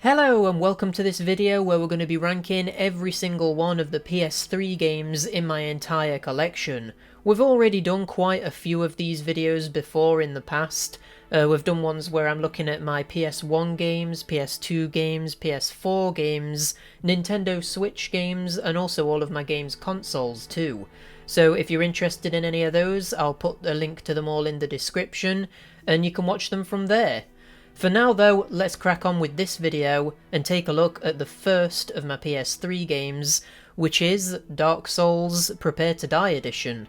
Hello and welcome to this video where we're going to be ranking every single one of the PS3 games in my entire collection. We've already done quite a few of these videos before in the past. We've done ones where I'm looking at my PS1 games, PS2 games, PS4 games, Nintendo Switch games, and also all of my games consoles too. So if you're interested in any of those, I'll put a link to them all in the description, and you can watch them from there. For now though, let's crack on with this video and take a look at the first of my PS3 games, which is Dark Souls Prepare to Die Edition.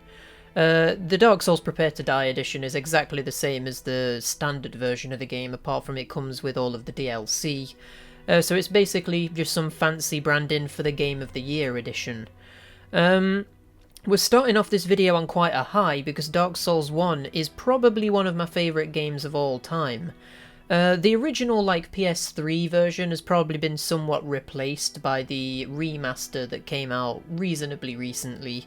The Dark Souls Prepare to Die Edition is exactly the same as the standard version of the game, apart from it comes with all of the DLC. So it's basically just some fancy branding for the Game of the Year edition. We're starting off this video on quite a high because Dark Souls 1 is probably one of my favourite games of all time. The original PS3 version has probably been somewhat replaced by the remaster that came out reasonably recently.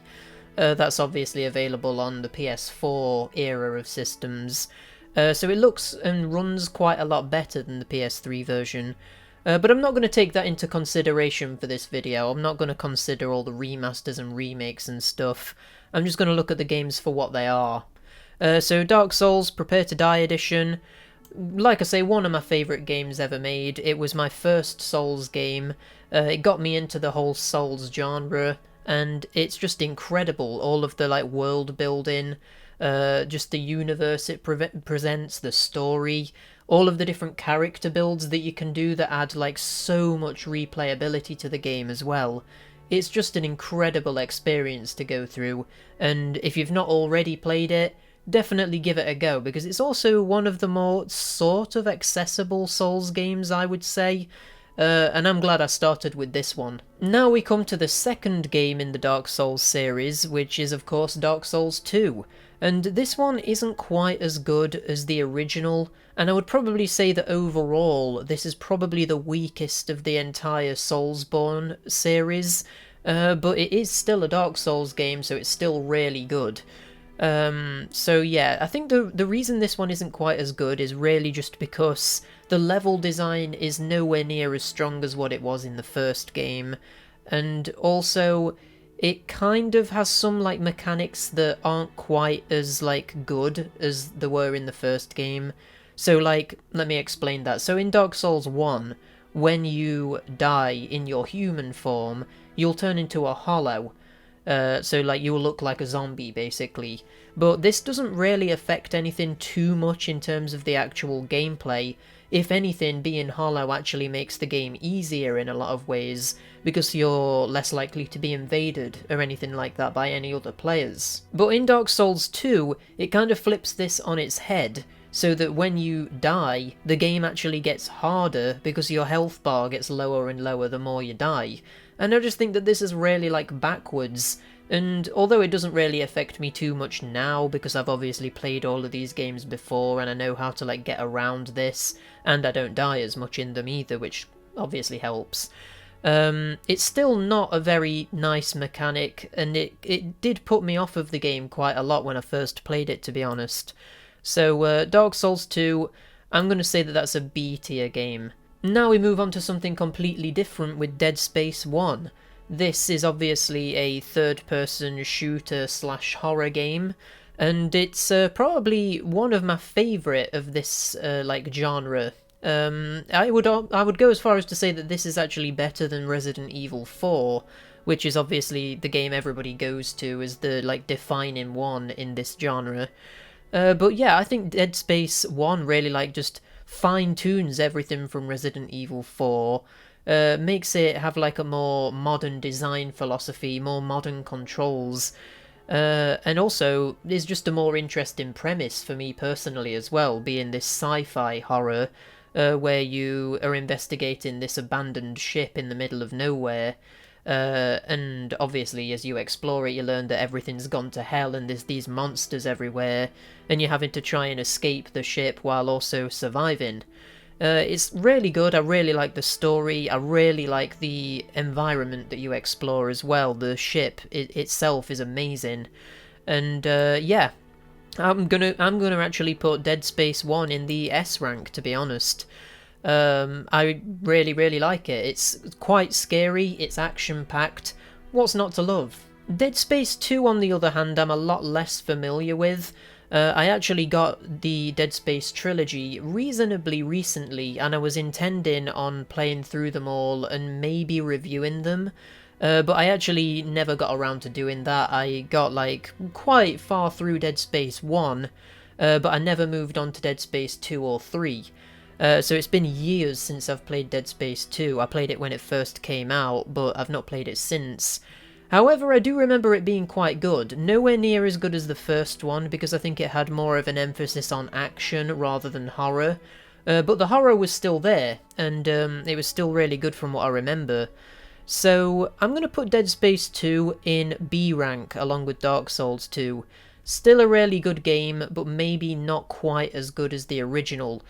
That's obviously available on the PS4 era of systems. So it looks and runs quite a lot better than the PS3 version. But I'm not going to take that into consideration for this video. I'm not going to consider all the remasters and remakes and stuff. I'm just going to look at the games for what they are. So Dark Souls Prepare to Die Edition. Like I say, one of my favourite games ever made. It was my first Souls game. It got me into the whole Souls genre, and it's just incredible. All of the world building, just the universe it presents, the story, all of the different character builds that you can do that add so much replayability to the game as well. It's just an incredible experience to go through, and if you've not already played it, definitely give it a go, because it's also one of the more sort of accessible Souls games, I would say, and I'm glad I started with this one. Now we come to the second game in the Dark Souls series, which is of course Dark Souls 2, and this one isn't quite as good as the original, and I would probably say that overall this is probably the weakest of the entire Soulsborne series, but it is still a Dark Souls game, so it's still really good. So yeah, I think the reason this one isn't quite as good is really just because the level design is nowhere near as strong as what it was in the first game, and also it kind of has some mechanics that aren't quite as good as they were in the first game. So let me explain that. So in Dark Souls 1, when you die in your human form, you'll turn into a hollow. So you'll look like a zombie basically, but this doesn't really affect anything too much in terms of the actual gameplay. If anything, being hollow actually makes the game easier in a lot of ways, because you're less likely to be invaded or anything like that by any other players. But in Dark Souls 2, it kind of flips this on its head, so that when you die, the game actually gets harder because your health bar gets lower and lower the more you die. And I just think that this is really backwards, and although it doesn't really affect me too much now because I've obviously played all of these games before and I know how to get around this, and I don't die as much in them either, which obviously helps. It's still not a very nice mechanic, and it did put me off of the game quite a lot when I first played it, to be honest. So Dark Souls 2, I'm going to say that that's a B tier game. Now we move on to something completely different with Dead Space 1. This is obviously a third-person shooter / horror game, and it's probably one of my favourite of this genre. I would go as far as to say that this is actually better than Resident Evil 4, which is obviously the game everybody goes to as the defining one in this genre. But yeah, I think Dead Space 1 really just fine-tunes everything from Resident Evil 4, makes it have a more modern design philosophy, more modern controls, and also is just a more interesting premise for me personally as well, being this sci-fi horror, where you are investigating this abandoned ship in the middle of nowhere, and obviously as you explore it you learn that everything's gone to hell and there's these monsters everywhere, and you're having to try and escape the ship while also surviving. It's really good. I really like the story. I really like the environment that you explore as well. The ship itself is amazing, and yeah, I'm gonna actually put Dead Space 1 in the S rank, to be honest. I really, really like it. It's quite scary, it's action-packed. What's not to love? Dead Space 2, on the other hand, I'm a lot less familiar with. I actually got the Dead Space Trilogy reasonably recently, and I was intending on playing through them all and maybe reviewing them. But I actually never got around to doing that. I got, like, quite far through Dead Space 1, but I never moved on to Dead Space 2 or 3. So it's been years since I've played Dead Space 2. I played it when it first came out, but I've not played it since. However, I do remember it being quite good. Nowhere near as good as the first one, because I think it had more of an emphasis on action rather than horror. But the horror was still there, and it was still really good from what I remember. So I'm going to put Dead Space 2 in B rank along with Dark Souls 2. Still a really good game, but maybe not quite as good as the original.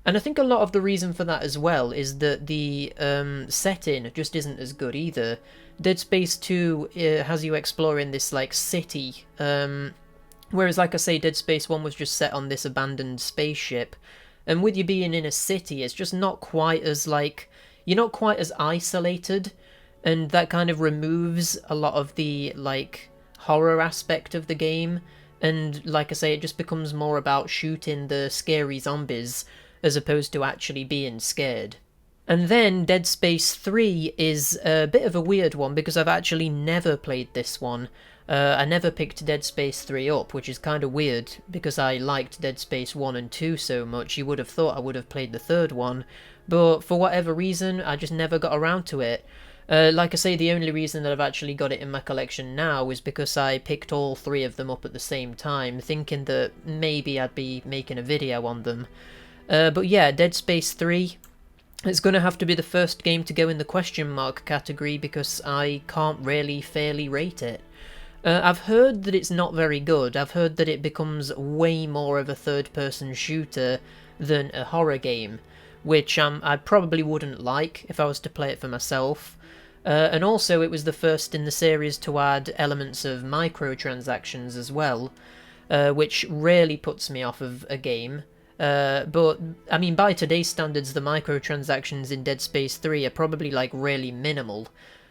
And I think a lot of the reason for that as well is that the setting just isn't as good either. Dead Space 2 has you exploring this, like, city, whereas, like I say, Dead Space 1 was just set on this abandoned spaceship. And with you being in a city, it's just not quite as, like, you're not quite as isolated, and that kind of removes a lot of the, like, horror aspect of the game. And, like I say, it just becomes more about shooting the scary zombies as opposed to actually being scared. And then Dead Space 3 is a bit of a weird one because I've actually never played this one. I never picked Dead Space 3 up, which is kind of weird because I liked Dead Space 1 and 2 so much. You would have thought I would have played the third one, but for whatever reason I just never got around to it. Like I say, the only reason that I've actually got it in my collection now is because I picked all three of them up at the same time, thinking that maybe I'd be making a video on them. But yeah, Dead Space 3, it's going to have to be the first game to go in the question mark category because I can't really fairly rate it. I've heard that it's not very good. I've heard that it becomes way more of a third-person shooter than a horror game, which I probably wouldn't like if I was to play it for myself. And also, it was the first in the series to add elements of microtransactions as well, which really puts me off of a game. But, I mean, by today's standards, the microtransactions in Dead Space 3 are probably, like, really minimal.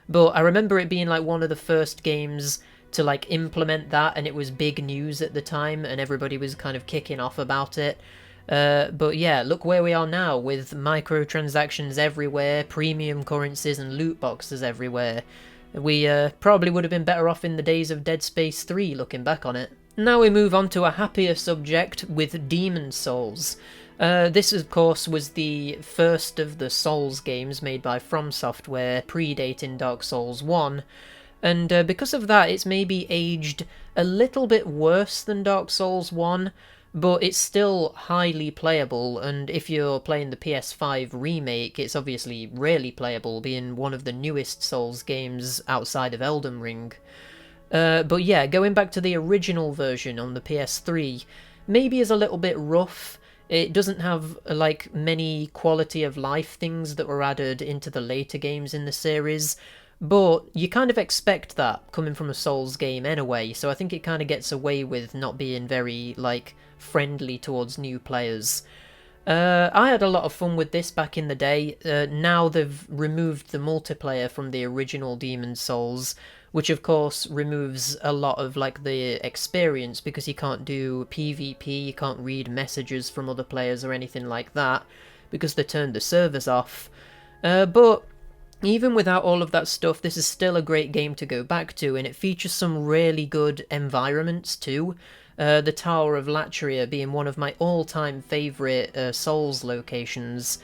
But I remember it being, like, one of the first games to, like, implement that, and it was big news at the time, and everybody was kind of kicking off about it. But yeah, look where we are now, with microtransactions everywhere, premium currencies and loot boxes everywhere. We probably would have been better off in the days of Dead Space 3, looking back on it. Now we move on to a happier subject with Demon's Souls. This, of course, was the first of the Souls games made by From Software, predating Dark Souls 1, and because of that, it's maybe aged a little bit worse than Dark Souls 1, but it's still highly playable, and if you're playing the PS5 remake, it's obviously really playable, being one of the newest Souls games outside of Elden Ring. But yeah, going back to the original version on the PS3, maybe is a little bit rough. It doesn't have, like, many quality of life things that were added into the later games in the series, but you kind of expect that coming from a Souls game anyway, so I think it kind of gets away with not being very, like, friendly towards new players. I had a lot of fun with this back in the day. Now they've removed the multiplayer from the original Demon's Souls, which of course removes a lot of, like, the experience because you can't do PvP, you can't read messages from other players or anything like that because they turned the servers off. But even without all of that stuff, this is still a great game to go back to, and it features some really good environments too. The Tower of Latria being one of my all-time favourite Souls locations.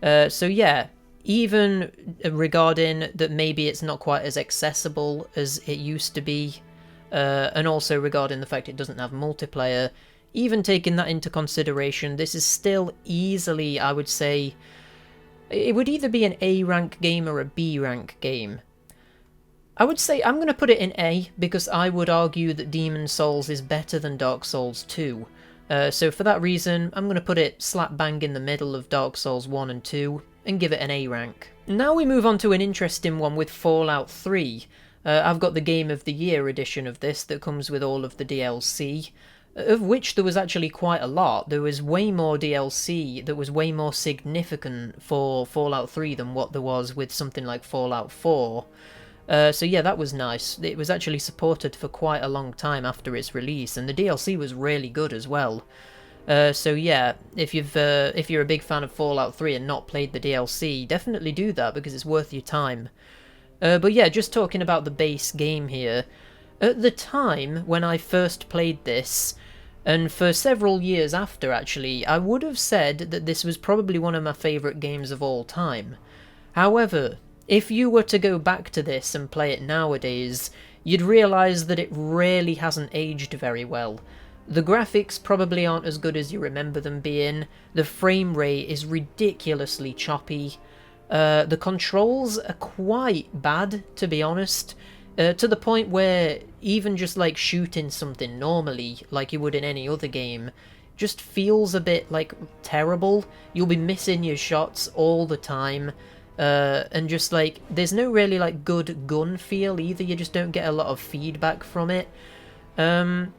So yeah, even regarding that maybe it's not quite as accessible as it used to be, and also regarding the fact it doesn't have multiplayer, even taking that into consideration, this is still easily, I would say, it would either be an A rank game or a B rank game. I would say I'm going to put it in A, because I would argue that Demon's Souls is better than Dark Souls 2. So for that reason, I'm going to put it slap bang in the middle of Dark Souls 1 and 2, and give it an A rank. Now we move on to an interesting one with Fallout 3. I've got the Game of the Year edition of this that comes with all of the DLC. of which there was actually quite a lot. There was way more DLC that was way more significant for Fallout 3 than what there was with something like Fallout 4. So yeah, that was nice. It was actually supported for quite a long time after its release, and the DLC was really good as well. So yeah, if you're a big fan of Fallout 3 and not played the DLC, definitely do that because it's worth your time. But yeah, just talking about the base game here. At the time when I first played this, and for several years after actually, I would have said that this was probably one of my favourite games of all time. However, if you were to go back to this and play it nowadays, you'd realise that it really hasn't aged very well. The graphics probably aren't as good as you remember them being, the frame rate is ridiculously choppy, the controls are quite bad, to be honest, to the point where even just like shooting something normally, like you would in any other game, just feels a bit like terrible. You'll be missing your shots all the time, and just like there's no really like good gun feel either. You just don't get a lot of feedback from it, and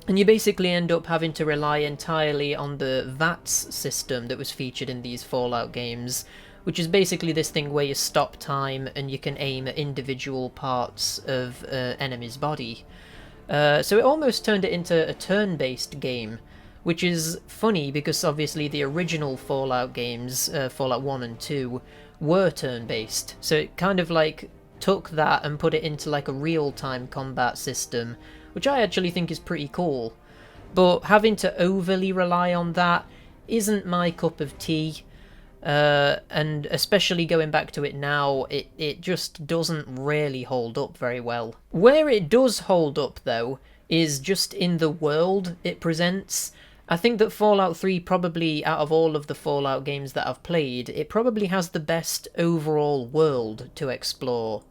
you basically end up having to rely entirely on the VATS system that was featured in these Fallout games, which is basically this thing where you stop time and you can aim at individual parts of enemy's body. So it almost turned it into a turn-based game, which is funny because obviously the original Fallout games, Fallout 1 and 2, were turn-based. So it kind of like took that and put it into like a real-time combat system, which I actually think is pretty cool. But having to overly rely on that isn't my cup of tea. And especially going back to it now, it just doesn't really hold up very well. Where it does hold up, though, is just in the world it presents. I think that Fallout 3 probably, out of all of the Fallout games that I've played, it probably has the best overall world to explore.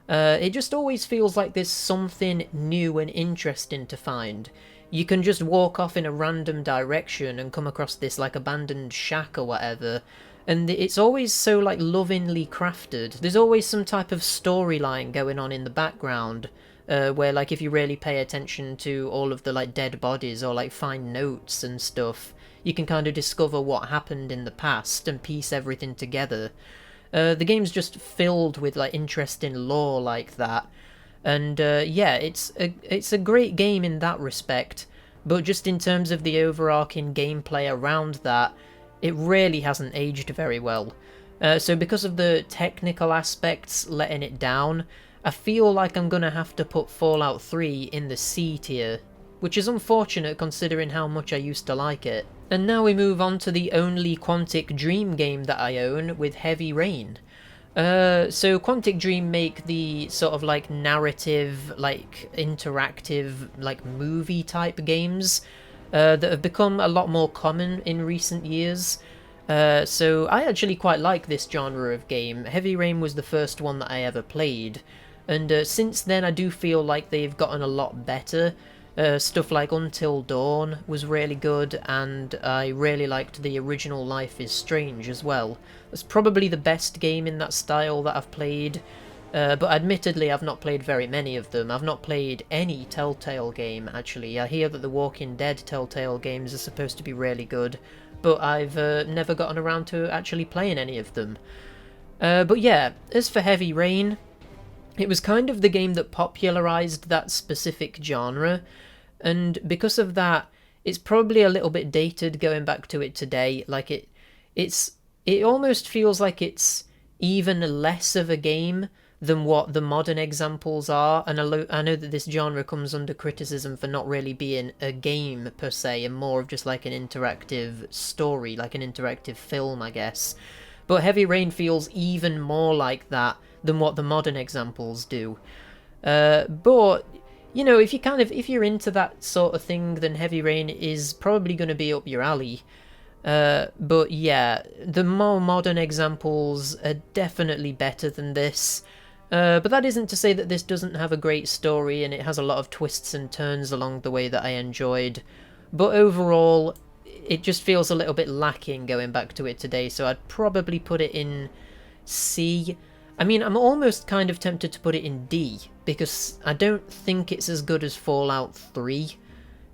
It just always feels like there's something new and interesting to find. You can just walk off in a random direction and come across this like abandoned shack or whatever, and it's always so like lovingly crafted. There's always some type of storyline going on in the background, where like if you really pay attention to all of the like dead bodies or like find notes and stuff, you can kind of discover what happened in the past and piece everything together. The game's just filled with like interesting lore like that, and yeah, it's a great game in that respect, but just in terms of the overarching gameplay around that, it really hasn't aged very well. So because of the technical aspects letting it down, I feel like I'm gonna have to put Fallout 3 in the C tier, which is unfortunate considering how much I used to like it. And now we move on to the only Quantic Dream game that I own, with Heavy Rain. So Quantic Dream make the sort of like narrative, like interactive, like movie type games that have become a lot more common in recent years. So I actually quite like this genre of game. Heavy Rain was the first one that I ever played, and since then I do feel like they've gotten a lot better. Stuff like Until Dawn was really good, and I really liked the original Life is Strange as well. It's probably the best game in that style that I've played, but admittedly I've not played very many of them. I've not played any Telltale game, actually. I hear that the Walking Dead Telltale games are supposed to be really good, but I've never gotten around to actually playing any of them. But yeah, as for Heavy Rain, it was kind of the game that popularised that specific genre, and because of that, it's probably a little bit dated going back to it today. Like it almost feels like it's even less of a game than what the modern examples are, and I know that this genre comes under criticism for not really being a game per se, and more of just like an interactive story, like an interactive film, I guess. But Heavy Rain feels even more like that than what the modern examples do. But you know, if you're into that sort of thing, then Heavy Rain is probably going to be up your alley. But yeah, the more modern examples are definitely better than this. But that isn't to say that this doesn't have a great story, and it has a lot of twists and turns along the way that I enjoyed. But overall, it just feels a little bit lacking going back to it today, so I'd probably put it in C. I mean, I'm almost kind of tempted to put it in D, because I don't think it's as good as Fallout 3.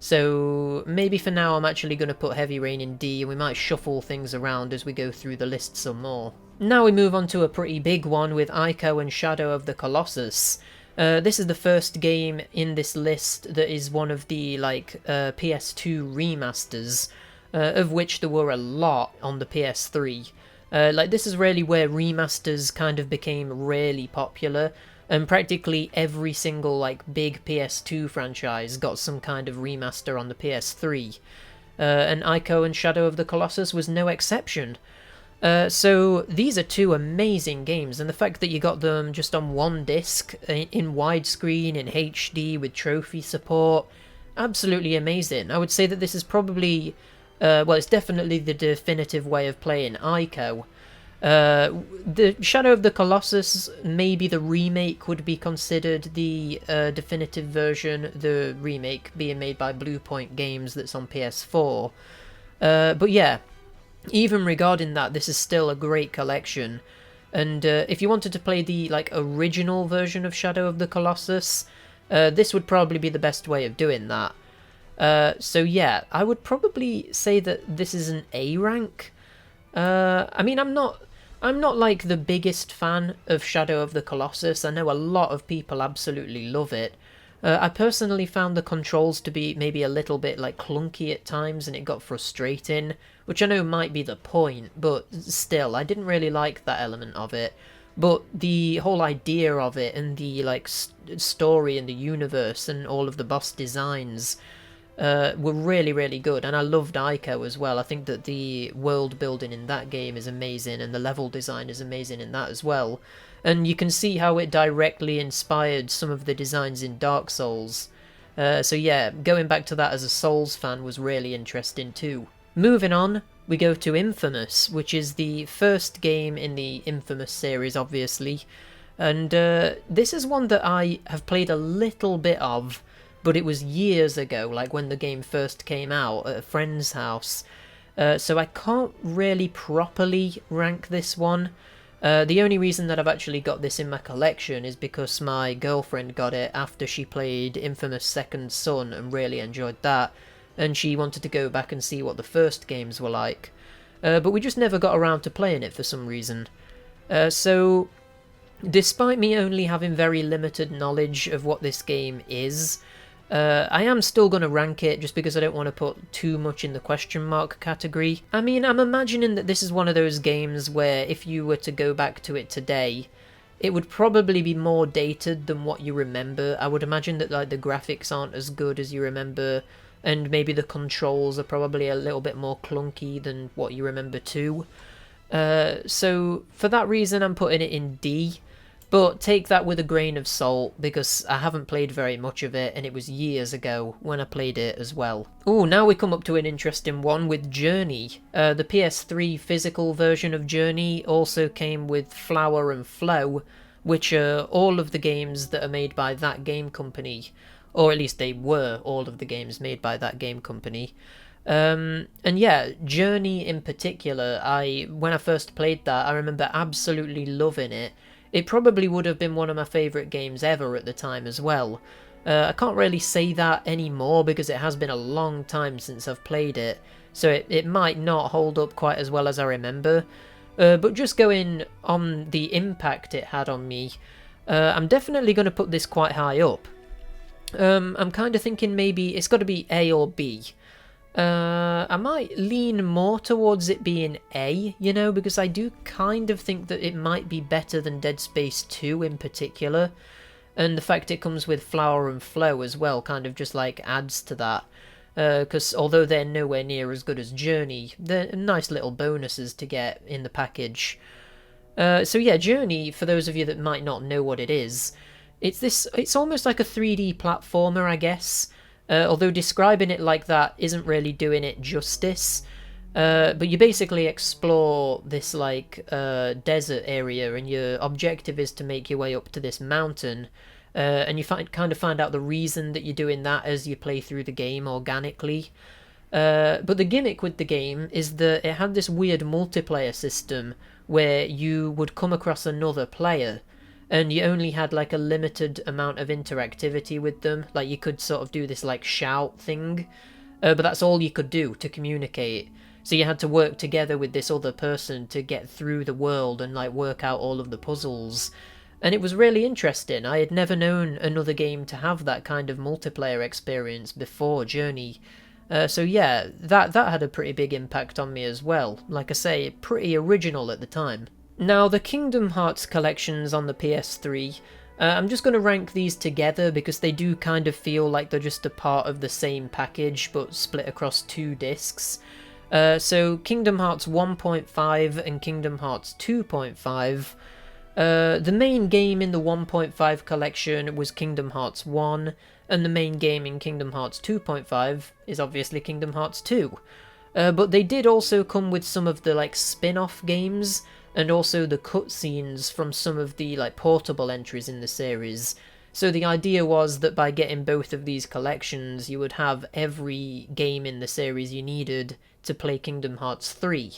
So maybe for now I'm actually going to put Heavy Rain in D, and we might shuffle things around as we go through the list some more. Now we move on to a pretty big one with Ico and Shadow of the Colossus. This is the first game in this list that is one of the PS2 remasters, of which there were a lot on the PS3. This is really where remasters kind of became really popular, and practically every single big PS2 franchise got some kind of remaster on the PS3. And Ico and Shadow of the Colossus was no exception. So these are two amazing games, and the fact that you got them just on one disc, in widescreen, in HD, with trophy support, absolutely amazing. I would say that this is probably, it's definitely the definitive way of playing Ico. The Shadow of the Colossus, maybe the remake would be considered the definitive version, the remake being made by Blue Point Games that's on PS4. But yeah, even regarding that, this is still a great collection. And if you wanted to play the original version of Shadow of the Colossus, this would probably be the best way of doing that. So yeah, I would probably say that this is an A rank. I mean, I'm not like the biggest fan of Shadow of the Colossus. I know a lot of people absolutely love it. I personally found the controls to be maybe a little bit clunky at times, and it got frustrating, which I know might be the point, but still, I didn't really like that element of it. But the whole idea of it, and the story and the universe and all of the boss designs were really, really good, and I loved Ico as well. I think that the world building in that game is amazing, and the level design is amazing in that as well. And you can see how it directly inspired some of the designs in Dark Souls. So yeah, going back to that as a Souls fan was really interesting too. Moving on, we go to Infamous, which is the first game in the Infamous series, obviously. And this is one that I have played a little bit of, but it was years ago, when the game first came out at a friend's house. So I can't really properly rank this one. The only reason that I've actually got this in my collection is because my girlfriend got it after she played Infamous Second Son and really enjoyed that, and she wanted to go back and see what the first games were like. But we just never got around to playing it for some reason. So, despite me only having very limited knowledge of what this game is, I am still going to rank it just because I don't want to put too much in the question mark category. I mean, I'm imagining that this is one of those games where if you were to go back to it today, it would probably be more dated than what you remember. I would imagine that the graphics aren't as good as you remember, and maybe the controls are probably a little bit more clunky than what you remember too. So for that reason, I'm putting it in D. But take that with a grain of salt, because I haven't played very much of it, and it was years ago when I played it as well. Oh, now we come up to an interesting one with Journey. The PS3 physical version of Journey also came with Flower and Flow, which are all of the games that are made by that game company. Or at least they were all of the games made by that game company. And yeah, Journey in particular, when I first played that, I remember absolutely loving it. It probably would have been one of my favourite games ever at the time as well. I can't really say that anymore because it has been a long time since I've played it, so it might not hold up quite as well as I remember. But just going on the impact it had on me, I'm definitely going to put this quite high up. I'm kind of thinking maybe it's got to be A or B. I might lean more towards it being A, because I do kind of think that it might be better than Dead Space 2 in particular, and the fact it comes with Flower and Flow as well kind of just adds to that, because although they're nowhere near as good as Journey, they're nice little bonuses to get in the package. So yeah, Journey, for those of you that might not know what it is, it's almost like a 3D platformer, I guess. Although describing it like that isn't really doing it justice. But you basically explore this desert area, and your objective is to make your way up to this mountain. And you kind of find out the reason that you're doing that as you play through the game organically. But the gimmick with the game is that it had this weird multiplayer system where you would come across another player. and you only had like a limited amount of interactivity with them. Like you could sort of do this like shout thing, but that's all you could do to communicate. So you had to work together with this other person to get through the world and like work out all of the puzzles. And it was really interesting. I had never known another game to have that kind of multiplayer experience before Journey. So yeah, that had a pretty big impact on me as well. Like I say, pretty original at the time. Now, the Kingdom Hearts collections on the PS3, I'm just going to rank these together because they do kind of feel like they're just a part of the same package but split across 2 discs. So Kingdom Hearts 1.5 and Kingdom Hearts 2.5. The main game in the 1.5 collection was Kingdom Hearts 1, and the main game in Kingdom Hearts 2.5 is obviously Kingdom Hearts 2. But they did also come with some of the like spin-off games, and also the cutscenes from some of the like portable entries in the series. So the idea was that by getting both of these collections, you would have every game in the series you needed to play Kingdom Hearts 3.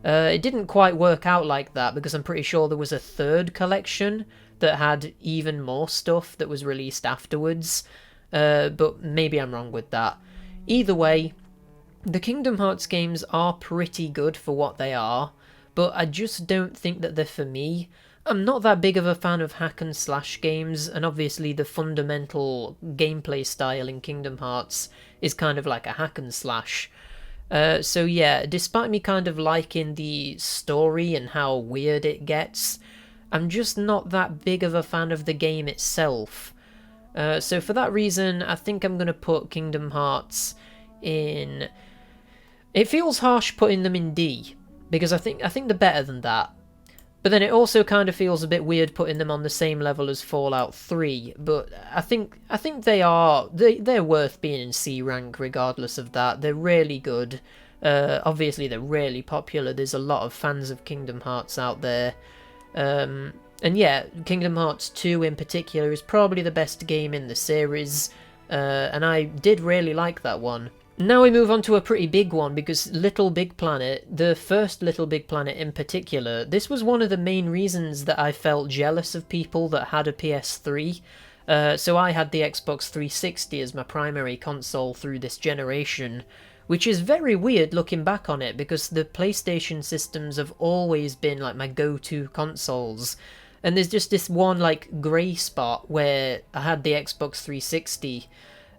It didn't quite work out like that, because I'm pretty sure there was a 3rd collection that had even more stuff that was released afterwards, but maybe I'm wrong with that. Either way, the Kingdom Hearts games are pretty good for what they are, but I just don't think that they're for me. I'm not that big of a fan of hack and slash games, and obviously the fundamental gameplay style in Kingdom Hearts is kind of like a hack and slash. So yeah, despite me kind of liking the story and how weird it gets, I'm just not that big of a fan of the game itself. So for that reason, I think I'm going to put Kingdom Hearts in... It feels harsh putting them in D, because I think they're better than that. But then it also kind of feels a bit weird putting them on the same level as Fallout 3, but I think they're worth being in C rank regardless of that. They're really good. Obviously they're really popular. There's a lot of fans of Kingdom Hearts out there. And yeah, Kingdom Hearts 2 in particular is probably the best game in the series, and I did really like that one. Now we move on to a pretty big one, because Little Big Planet, the first Little Big Planet in particular, this was one of the main reasons that I felt jealous of people that had a PS3. So I had the Xbox 360 as my primary console through this generation, which is very weird looking back on it, because the PlayStation systems have always been like my go-to consoles. And there's just this one like grey spot where I had the Xbox 360.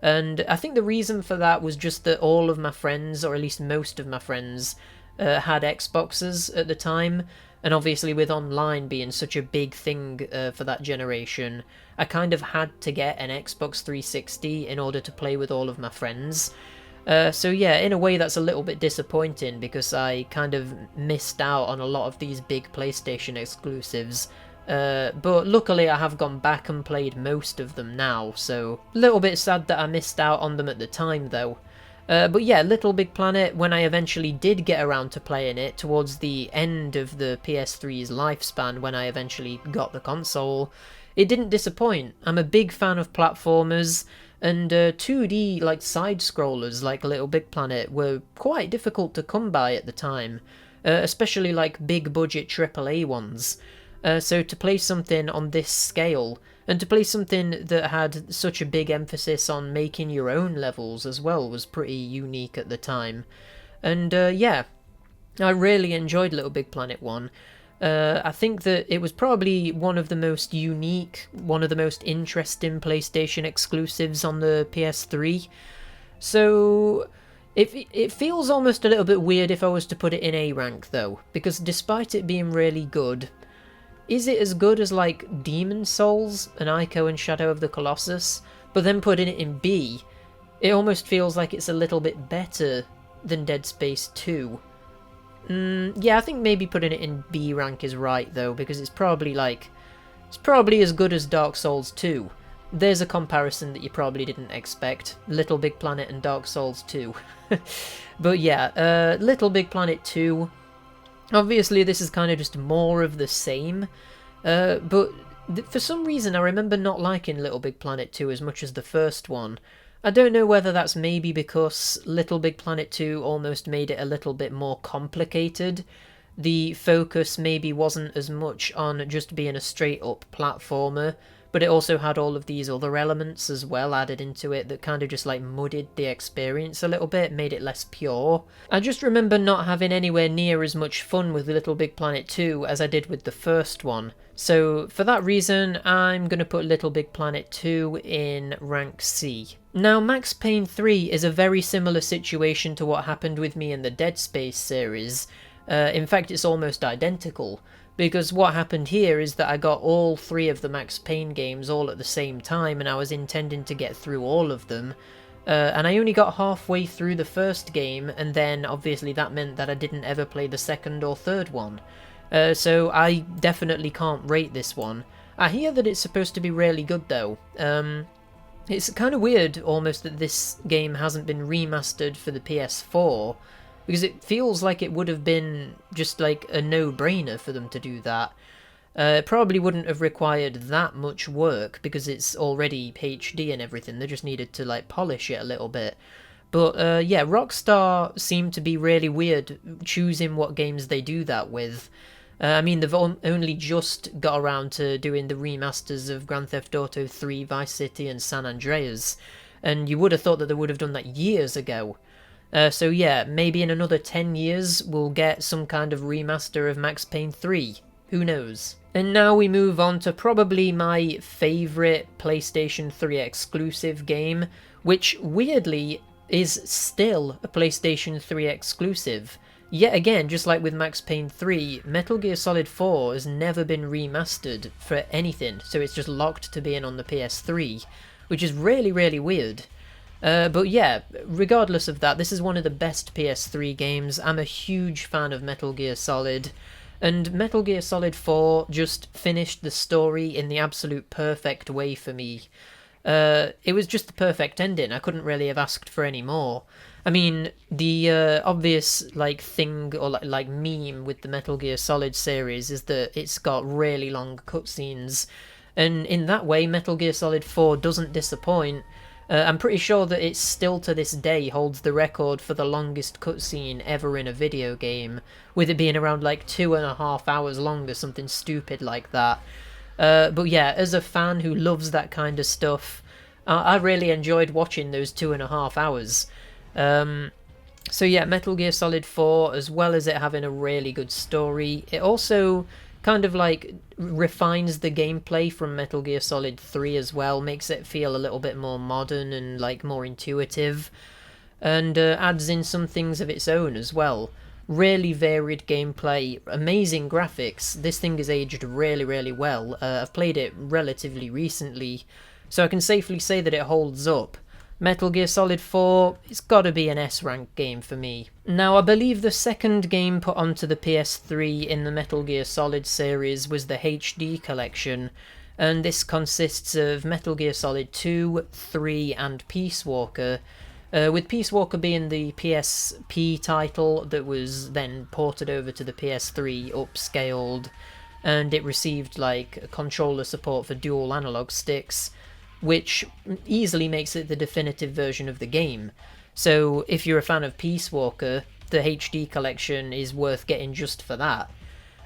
And I think the reason for that was just that all of my friends, or at least most of my friends, had Xboxes at the time. And obviously with online being such a big thing for that generation, I kind of had to get an Xbox 360 in order to play with all of my friends. So yeah, in a way that's a little bit disappointing, because I kind of missed out on a lot of these big PlayStation exclusives. But luckily I have gone back and played most of them now, so a little bit sad that I missed out on them at the time though. But yeah, Little Big Planet, when I eventually did get around to playing it towards the end of the PS3's lifespan, when I eventually got the console, it didn't disappoint. I'm a big fan of platformers, and 2D like side-scrollers like Little Big Planet were quite difficult to come by at the time, especially like big-budget AAA ones. So to play something on this scale, and to play something that had such a big emphasis on making your own levels as well, was pretty unique at the time. And yeah, I really enjoyed Little Big Planet 1. I think that it was probably one of the most unique, one of the most interesting PlayStation exclusives on the PS3. So it feels almost a little bit weird if I was to put it in A rank though, because despite it being really good, is it as good as like Demon Souls and Ico and Shadow of the Colossus? But then putting it in B, it almost feels like it's a little bit better than Dead Space 2. Yeah, I think maybe putting it in B rank is right though, because it's probably as good as Dark Souls 2. There's a comparison that you probably didn't expect. Little Big Planet and Dark Souls 2. But yeah, Little Big Planet 2... Obviously this is kind of just more of the same, but for some reason I remember not liking Little Big Planet 2 as much as the first one. I don't know whether that's maybe because Little Big Planet 2 almost made it a little bit more complicated, the focus maybe wasn't as much on just being a straight up platformer, but it also had all of these other elements as well added into it that kind of just like muddied the experience a little bit, made it less pure. I just remember not having anywhere near as much fun with Little Big Planet 2 as I did with the first one. So for that reason, I'm going to put Little Big Planet 2 in rank C. Now, Max Payne 3 is a very similar situation to what happened with me in the Dead Space series. In fact, it's almost identical, because what happened here is that I got all 3 of the Max Payne games all at the same time, and I was intending to get through all of them, and I only got halfway through the first game, and then obviously that meant that I didn't ever play the second or third one. So I definitely can't rate this one. I hear that it's supposed to be really good though. It's kind of weird almost that this game hasn't been remastered for the PS4, because it feels like it would have been just like a no-brainer for them to do that. It probably wouldn't have required that much work because it's already HD and everything. They just needed to like polish it a little bit. But yeah, Rockstar seem to be really weird choosing what games they do that with. I mean, they've only just got around to doing the remasters of Grand Theft Auto 3, Vice City and San Andreas, and you would have thought that they would have done that years ago. So yeah, maybe in another 10 years we'll get some kind of remaster of Max Payne 3. Who knows? And now we move on to probably my favourite PlayStation 3 exclusive game, which weirdly is still a PlayStation 3 exclusive. Yet again, just like with Max Payne 3, Metal Gear Solid 4 has never been remastered for anything, so it's just locked to being on the PS3, which is really, really weird. But yeah, regardless of that, this is one of the best PS3 games. I'm a huge fan of Metal Gear Solid, and Metal Gear Solid 4 just finished the story in the absolute perfect way for me. It was just the perfect ending. I couldn't really have asked for any more. I mean, the obvious like thing or like meme with the Metal Gear Solid series is that it's got really long cutscenes, and in that way Metal Gear Solid 4 doesn't disappoint. I'm pretty sure that it still to this day holds the record for the longest cutscene ever in a video game, with it being around like 2.5 hours long or something stupid like that. But yeah, as a fan who loves that kind of stuff, I really enjoyed watching those 2.5 hours. So yeah, Metal Gear Solid 4, as well as it having a really good story, it also kind of like refines the gameplay from Metal Gear Solid 3 as well, makes it feel a little bit more modern and like more intuitive, and adds in some things of its own as well. Really varied gameplay, amazing graphics. This thing has aged really, really well. I've played it relatively recently, so I can safely say that it holds up. Metal Gear Solid 4, it's gotta be an S-rank game for me. Now, I believe the second game put onto the PS3 in the Metal Gear Solid series was the HD collection, and this consists of Metal Gear Solid 2, 3 and Peace Walker, with Peace Walker being the PSP title that was then ported over to the PS3, upscaled, and it received like controller support for dual analog sticks, which easily makes it the definitive version of the game. So if you're a fan of Peace Walker, the HD collection is worth getting just for that.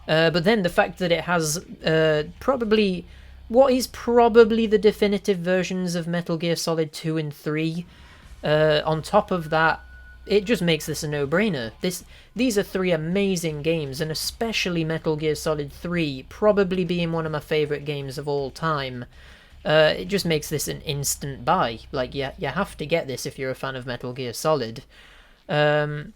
But then the fact that it has probably the definitive versions of Metal Gear Solid 2 and 3, on top of that, it just makes this a no-brainer. These are 3 amazing games, and especially Metal Gear Solid 3 probably being one of my favourite games of all time. It just makes this an instant buy. Like, you have to get this if you're a fan of Metal Gear Solid. Then,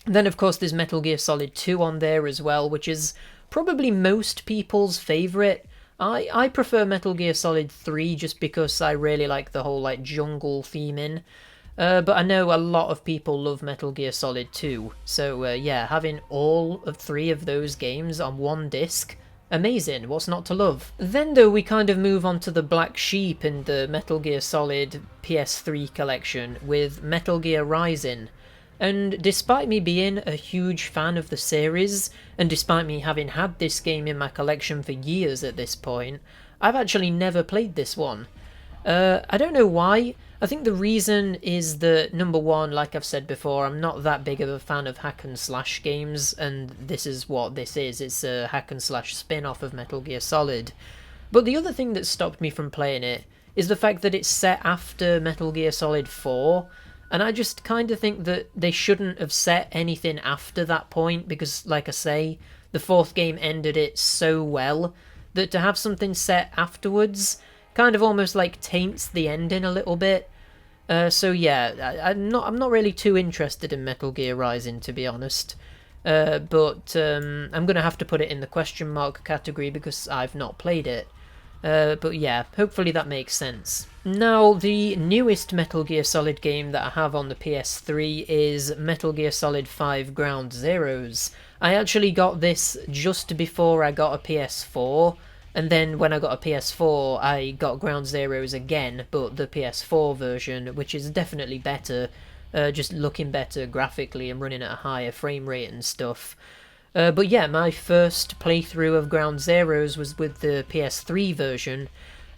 of course, there's Metal Gear Solid 2 on there as well, which is probably most people's favourite. I prefer Metal Gear Solid 3 just because I really like the whole, like, jungle theming. But I know a lot of people love Metal Gear Solid 2. So, yeah, having all of 3 of those games on one disc, amazing, what's not to love? Then though, we kind of move on to the black sheep in the Metal Gear Solid PS3 collection with Metal Gear Rising. And despite me being a huge fan of the series, and despite me having had this game in my collection for years at this point, I've actually never played this one. I don't know why. I think the reason is that, number one, like I've said before, I'm not that big of a fan of hack and slash games, and this is what this is. It's a hack and slash spin-off of Metal Gear Solid. But the other thing that stopped me from playing it is the fact that it's set after Metal Gear Solid 4, and I just kind of think that they shouldn't have set anything after that point, because, like I say, the fourth game ended it so well that to have something set afterwards kind of almost like taints the ending a little bit. So yeah, I'm not really too interested in Metal Gear Rising, to be honest. But I'm gonna have to put it in the question mark category because I've not played it. But yeah, hopefully that makes sense. Now, the newest Metal Gear Solid game that I have on the PS3 is Metal Gear Solid 5 Ground Zeroes. I actually got this just before I got a PS4, and then when I got a PS4 I got Ground Zeroes again, but the PS4 version, which is definitely better, just looking better graphically and running at a higher frame rate and stuff. But yeah, my first playthrough of Ground Zeroes was with the PS3 version,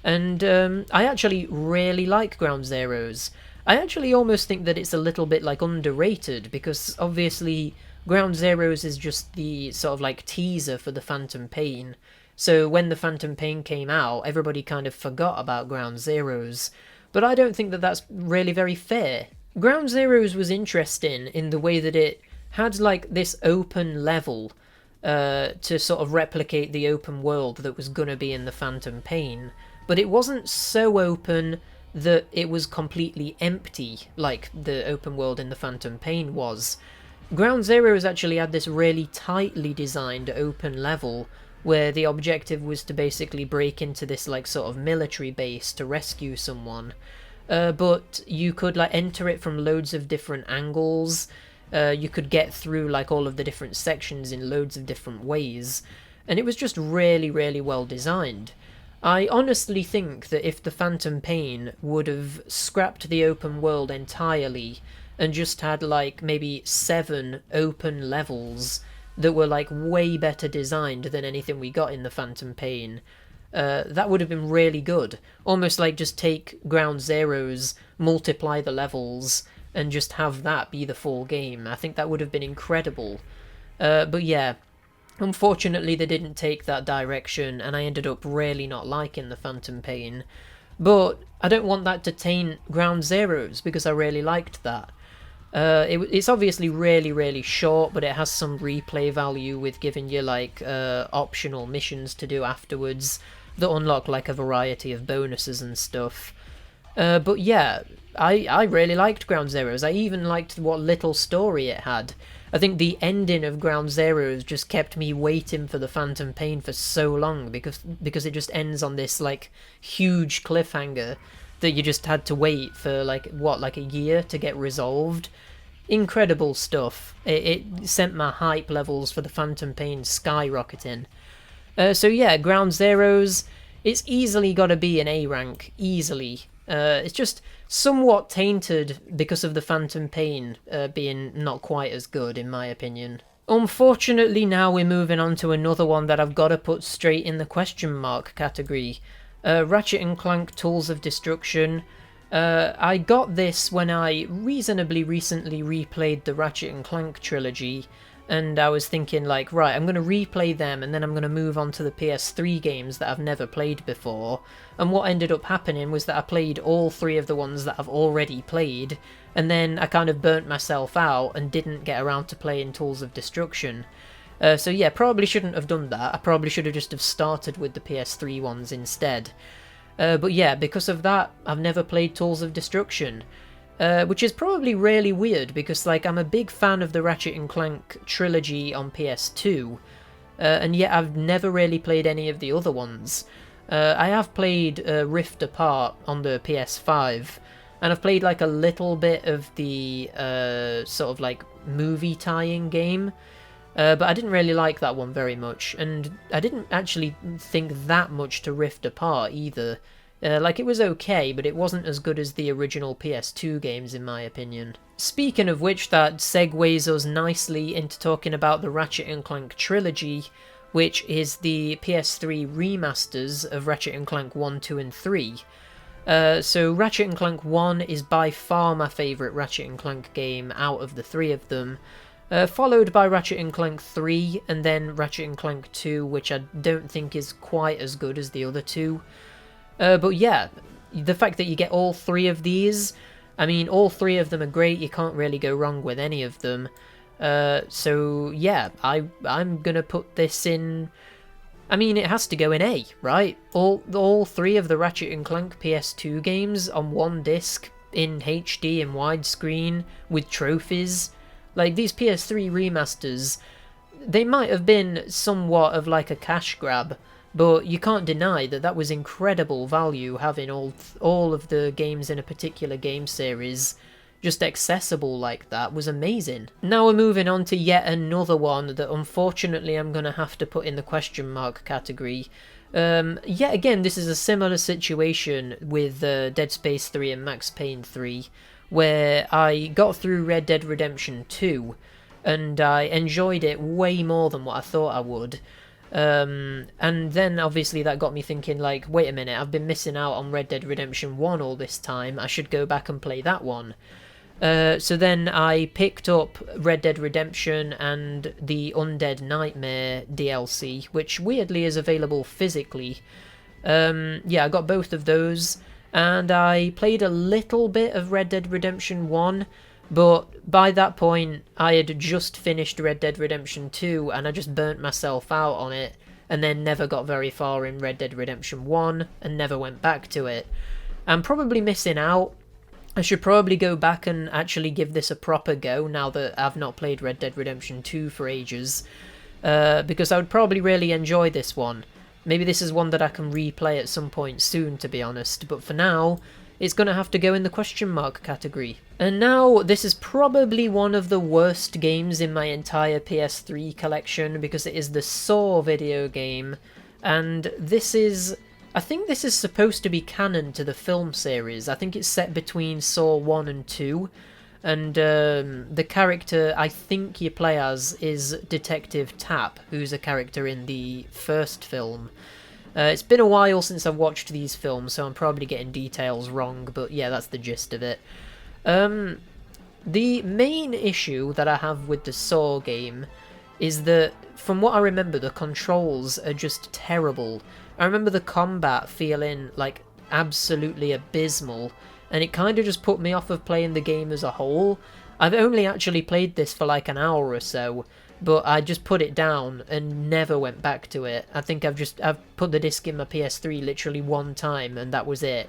and I actually really like Ground Zeroes. I actually almost think that it's a little bit like underrated, because obviously Ground Zeroes is just the sort of like teaser for the Phantom Pain. So when the Phantom Pain came out, everybody kind of forgot about Ground Zeroes. But I don't think that that's really very fair. Ground Zeroes was interesting in the way that it had like this open level to sort of replicate the open world that was gonna be in the Phantom Pain, but it wasn't so open that it was completely empty like the open world in the Phantom Pain was. Ground Zeroes actually had this really tightly designed open level where the objective was to basically break into this like sort of military base to rescue someone, but you could like enter it from loads of different angles. You could get through like all of the different sections in loads of different ways, and it was just really, really well designed. I honestly think that if the Phantom Pain would have scrapped the open world entirely and just had like maybe 7 open levels that were like way better designed than anything we got in the Phantom Pain, that would have been really good. Almost like just take Ground Zeroes, multiply the levels, and just have that be the full game. I think that would have been incredible. But yeah, unfortunately they didn't take that direction, and I ended up really not liking the Phantom Pain. But I don't want that to taint Ground Zeroes, because I really liked that. It's obviously really, really short, but it has some replay value with giving you like optional missions to do afterwards that unlock like a variety of bonuses and stuff. But yeah, I really liked Ground Zeroes. I even liked what little story it had. I think the ending of Ground Zeroes just kept me waiting for the Phantom Pain for so long, because it just ends on this like huge cliffhanger that you just had to wait for like a year to get resolved. Incredible stuff. It sent my hype levels for the Phantom Pain skyrocketing. So yeah, Ground Zeroes, it's easily got to be an A rank, easily. It's just somewhat tainted because of the Phantom Pain being not quite as good, in my opinion. Unfortunately, now we're moving on to another one that I've got to put straight in the question mark category. Ratchet and Clank Tools of Destruction. I got this when I reasonably recently replayed the Ratchet and Clank trilogy, and I was thinking like, right, I'm going to replay them and then I'm going to move on to the PS3 games that I've never played before. And what ended up happening was that I played all 3 of the ones that I've already played, and then I kind of burnt myself out and didn't get around to playing Tools of Destruction. So yeah, probably shouldn't have done that. I probably should have just have started with the PS3 ones instead. But yeah, because of that, I've never played Tools of Destruction. Which is probably really weird, because like I'm a big fan of the Ratchet and Clank trilogy on PS2, and yet I've never really played any of the other ones. I have played Rift Apart on the PS5, and I've played like a little bit of the sort of like movie tie-in game, but I didn't really like that one very much, and I didn't actually think that much to Rift Apart either. Like, it was okay, but it wasn't as good as the original PS2 games, in my opinion. Speaking of which, that segues us nicely into talking about the Ratchet and Clank trilogy, which is the PS3 remasters of Ratchet and Clank 1, 2 and 3. So Ratchet & Clank 1 is by far my favourite Ratchet & Clank game out of the three of them, followed by Ratchet & Clank 3, and then Ratchet & Clank 2, which I don't think is quite as good as the other two. But yeah, the fact that you get all three of these, I mean, all three of them are great, you can't really go wrong with any of them. So yeah, I'm gonna put this in... I mean, it has to go in A, right? All three of the Ratchet & Clank PS2 games on one disc, in HD and widescreen, with trophies. Like, these PS3 remasters, they might have been somewhat of like a cash grab, but you can't deny that that was incredible value, having all of the games in a particular game series just accessible like that was amazing. Now we're moving on to yet another one that unfortunately I'm going to have to put in the question mark category. Yet again, this is a similar situation with Dead Space 3 and Max Payne 3, where I got through Red Dead Redemption 2, and I enjoyed it way more than what I thought I would. And then obviously that got me thinking, like, wait a minute, I've been missing out on Red Dead Redemption 1 all this time, I should go back and play that one. So then I picked up Red Dead Redemption and the Undead Nightmare DLC, which weirdly is available physically. Yeah, I got both of those, and I played a little bit of Red Dead Redemption 1, but by that point I had just finished Red Dead Redemption 2, and I just burnt myself out on it, and then never got very far in Red Dead Redemption 1, and never went back to it. I'm probably missing out. I should probably go back and actually give this a proper go now that I've not played Red Dead Redemption 2 for ages, because I would probably really enjoy this one. Maybe this is one that I can replay at some point soon, to be honest, but for now, it's going to have to go in the question mark category. And now, this is probably one of the worst games in my entire PS3 collection, because it is the Saw video game, and this is... I think this is supposed to be canon to the film series. I think it's set between Saw 1 and 2, and the character I think you play as is Detective Tapp, who's a character in the first film. It's been a while since I've watched these films, so I'm probably getting details wrong, but yeah, that's the gist of it. The main issue that I have with the Saw game is that, from what I remember, the controls are just terrible. I remember the combat feeling, like, absolutely abysmal, and it kind of just put me off of playing the game as a whole. I've only actually played this for like an hour or so, but I just put it down and never went back to it. I think I've put the disc in my PS3 literally one time, and that was it.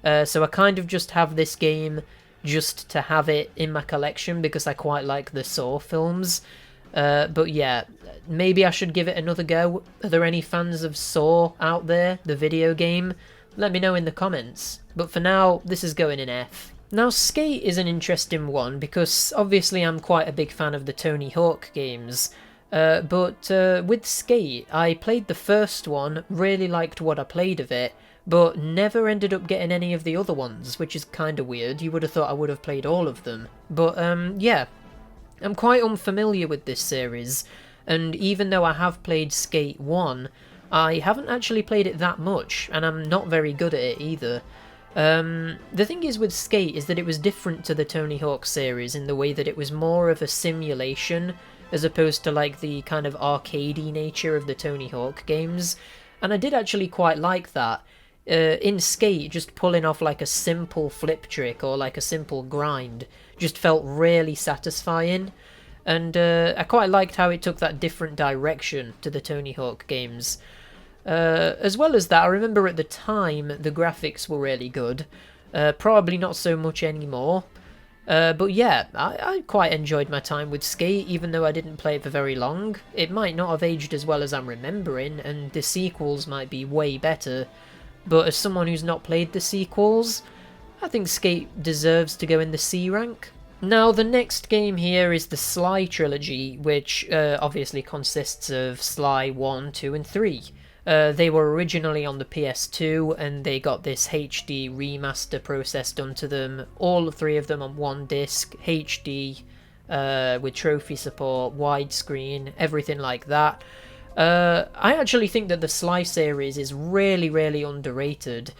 So I kind of just have this game just to have it in my collection because I quite like the Saw films. But yeah, maybe I should give it another go. Are there any fans of Saw out there, the video game? Let me know in the comments. But for now, this is going in F. Now, Skate is an interesting one because obviously I'm quite a big fan of the Tony Hawk games. But with Skate, I played the first one, really liked what I played of it, but never ended up getting any of the other ones, which is kind of weird. You would have thought I would have played all of them. But yeah. I'm quite unfamiliar with this series, and even though I have played Skate 1, I haven't actually played it that much, and I'm not very good at it either. The thing is with Skate is that it was different to the Tony Hawk series in the way that it was more of a simulation, as opposed to like the kind of arcadey nature of the Tony Hawk games, and I did actually quite like that. In Skate, just pulling off like a simple flip trick or like a simple grind just felt really satisfying, and I quite liked how it took that different direction to the Tony Hawk games. As well as that, I remember at the time the graphics were really good, probably not so much anymore, but yeah, I quite enjoyed my time with Skate, even though I didn't play it for very long. It might not have aged as well as I'm remembering, and the sequels might be way better. But as someone who's not played the sequels, I think Skate deserves to go in the C rank. Now, the next game here is the Sly Trilogy, which obviously consists of Sly 1, 2 and 3. They were originally on the PS2, and they got this HD remaster process done to them. All three of them on one disc, HD, with trophy support, widescreen, everything like that. I actually think that the Sly series is really, really underrated.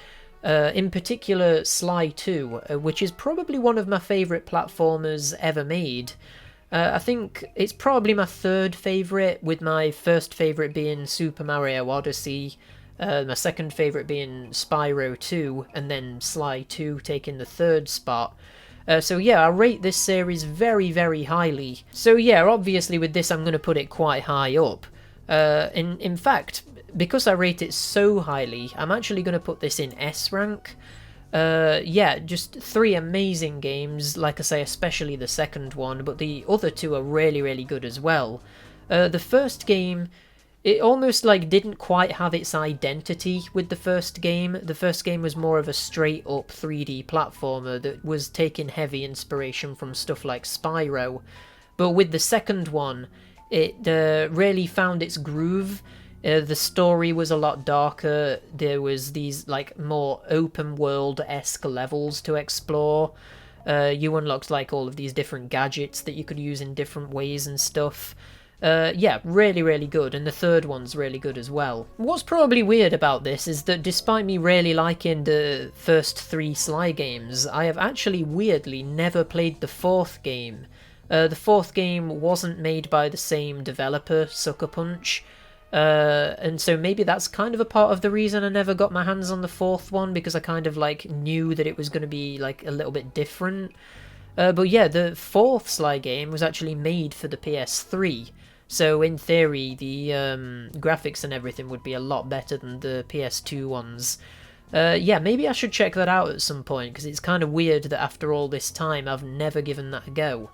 In particular Sly 2, which is probably one of my favourite platformers ever made. I think it's probably my third favourite, with my first favourite being Super Mario Odyssey, my second favourite being Spyro 2, and then Sly 2 taking the third spot. So yeah, I rate this series very, very highly. So yeah, obviously with this I'm going to put it quite high up. In fact, because I rate it so highly, I'm actually going to put this in S rank. Yeah, just 3 amazing games, like I say, especially the second one, but the other 2 are really, really good as well. The first game, it almost like didn't quite have its identity with the first game. The first game was more of a straight up 3D platformer that was taking heavy inspiration from stuff like Spyro. But with the second one, it really found its groove. The story was a lot darker. There was these like more open world-esque levels to explore. You unlocked like all of these different gadgets that you could use in different ways and stuff. Yeah, really, really good, and the third one's really good as well. What's probably weird about this is that despite me really liking the first 3 Sly games, I have actually weirdly never played the 4th game. The 4th game wasn't made by the same developer, Sucker Punch, and so maybe that's kind of a part of the reason I never got my hands on the 4th one, because I kind of like knew that it was going to be like a little bit different. But yeah, the 4th Sly game was actually made for the PS3, so in theory the graphics and everything would be a lot better than the PS2 ones. Yeah, maybe I should check that out at some point, because it's kind of weird that after all this time I've never given that a go.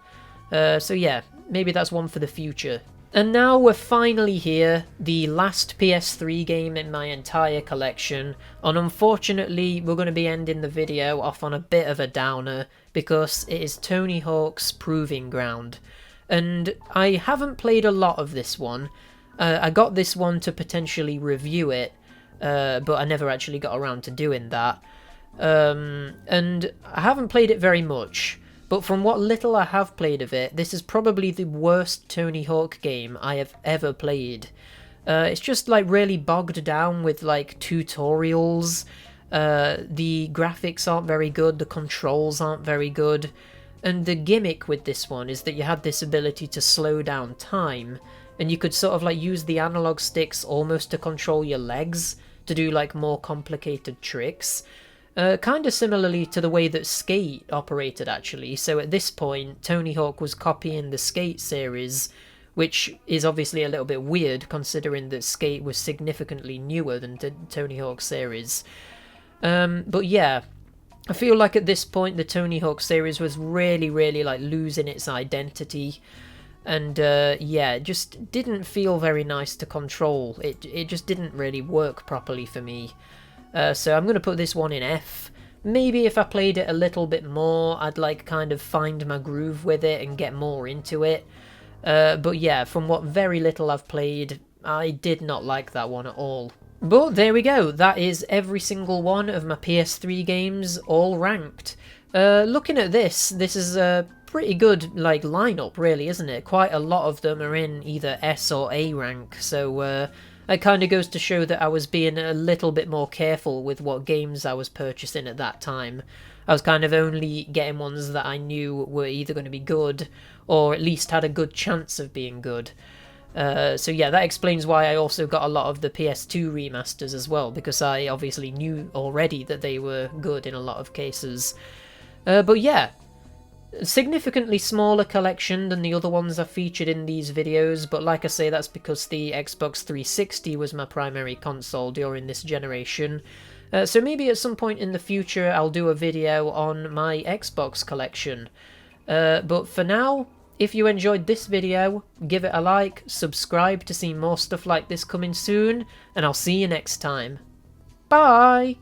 So yeah, maybe that's one for the future. And now we're finally here, the last PS3 game in my entire collection, and unfortunately we're going to be ending the video off on a bit of a downer, because it is Tony Hawk's Proving Ground. And I haven't played a lot of this one. I got this one to potentially review it, but I never actually got around to doing that. And I haven't played it very much. But from what little I have played of it, this is probably the worst Tony Hawk game I have ever played. It's just like really bogged down with like tutorials. The graphics aren't very good, the controls aren't very good. And the gimmick with this one is that you had this ability to slow down time, and you could sort of like use the analog sticks almost to control your legs to do like more complicated tricks. Kind of similarly to the way that Skate operated, actually. So at this point, Tony Hawk was copying the Skate series, which is obviously a little bit weird considering that Skate was significantly newer than the Tony Hawk series. But yeah, I feel like at this point the Tony Hawk series was really, really like losing its identity. And yeah, it just didn't feel very nice to control. It just didn't really work properly for me. So I'm going to put this one in F. Maybe if I played it a little bit more, I'd like kind of find my groove with it and get more into it. But yeah, from what very little I've played, I did not like that one at all. But there we go, that is every single one of my PS3 games, all ranked. Looking at this is a pretty good like lineup really, isn't it? Quite a lot of them are in either S or A rank, so it kind of goes to show that I was being a little bit more careful with what games I was purchasing at that time. I was kind of only getting ones that I knew were either going to be good, or at least had a good chance of being good. So yeah, that explains why I also got a lot of the PS2 remasters as well, because I obviously knew already that they were good in a lot of cases. But yeah, significantly smaller collection than the other ones I've featured in these videos, but like I say, that's because the Xbox 360 was my primary console during this generation. So maybe at some point in the future I'll do a video on my Xbox collection. But for now, if you enjoyed this video, give it a like, subscribe to see more stuff like this coming soon, and I'll see you next time. Bye!